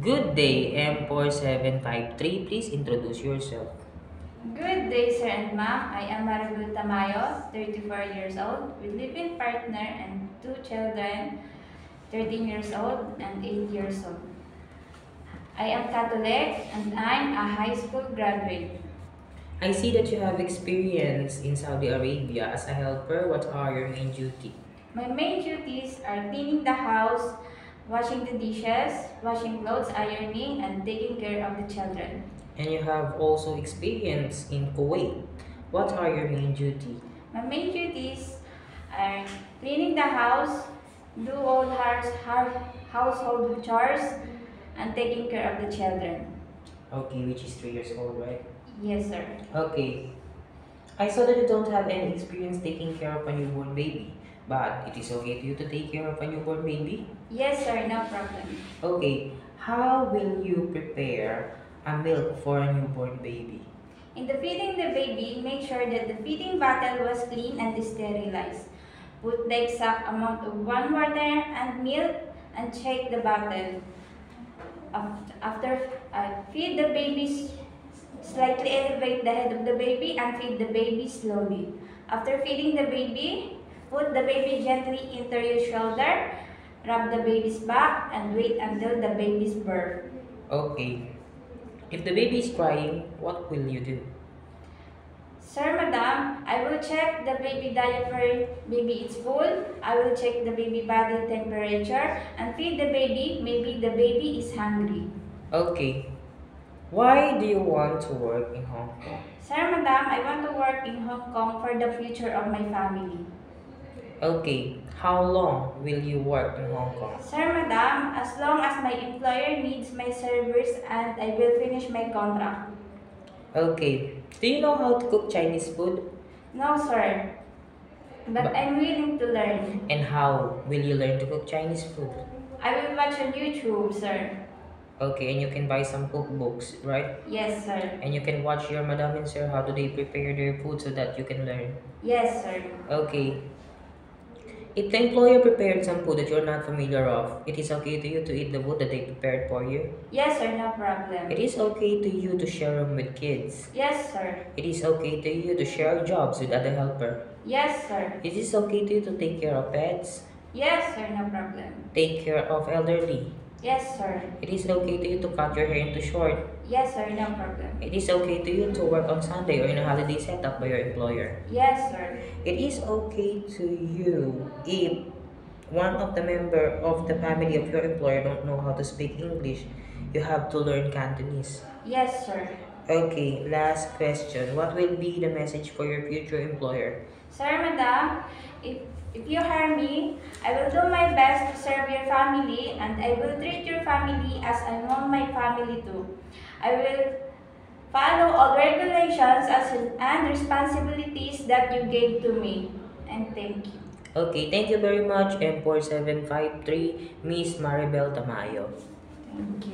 Good day, M4753. Please introduce yourself. Good day, sir and ma'am. I am Maribel Tamayo, 34 years old, with living partner and two children, 13 years old and 8 years old. I am Catholic and I'm a high school graduate. I see that you have experience in Saudi Arabia as a helper. What are your main duty? My main duties are cleaning the house, washing the dishes, washing clothes, ironing, and taking care of the children. And you have also experience in Kuwait. What are your main duty? My main duties are cleaning the house, do all household chores, and taking care of the children. Okay, which is 3 years old, right? Yes, sir. Okay. I saw that you don't have any experience taking care of a newborn baby, but it is okay to you to take care of a newborn baby? Yes, sir, no problem. Okay, how will you prepare a milk for a newborn baby? In the feeding the baby, make sure that the feeding bottle was clean and sterilized. Put the exact amount of warm water and milk and shake the bottle. After feed the baby, slightly elevate the head of the baby and feed the baby slowly. After feeding the baby, put the baby gently into your shoulder, rub the baby's back, and wait until the baby's birth. Okay, if the baby is crying, what will you do? Sir, madam, I will check the baby diaper, baby is full. I will check the baby body temperature and feed the baby, maybe the baby is hungry. Okay, why do you want to work in Hong Kong? Sir, madam, I want to work in Hong Kong for the future of my family. Okay, how long will you work in Hong Kong? Sir, madam, as long as my employer needs my service and I will finish my contract. Okay, do you know how to cook Chinese food? No, sir, but I'm willing to learn. And how will you learn to cook Chinese food? I will watch on YouTube, sir. Okay, and you can buy some cookbooks, right? Yes, sir. And you can watch your madam and sir how do they prepare their food so that you can learn. Yes, sir. Okay. If the employer prepared some food that you're not familiar of, it is okay to you to eat the food that they prepared for you. Yes, sir, no problem. It is okay to you to share them with kids. Yes, sir. It is okay to you to share jobs with other helper. Yes, sir. It is okay to you to take care of pets, Yes, sir, no problem. take care of elderly. Yes, sir. It is okay to you to cut your hair into short. Yes, sir, no problem. It is okay to you to work on Sunday or in a holiday setup by your employer. Yes, sir. It is okay to you if one of the member of the family of your employer don't know how to speak English, you have to learn Cantonese. Yes, sir. Okay, last question. What will be the message for your future employer? Sir, madam, if you hire me, I will do my best to serve your family and I will treat your family as I want my family to. I will follow all regulations and responsibilities that you gave to me. And thank you. Okay, thank you very much. M4753, Miss Maribel Tamayo. Thank you.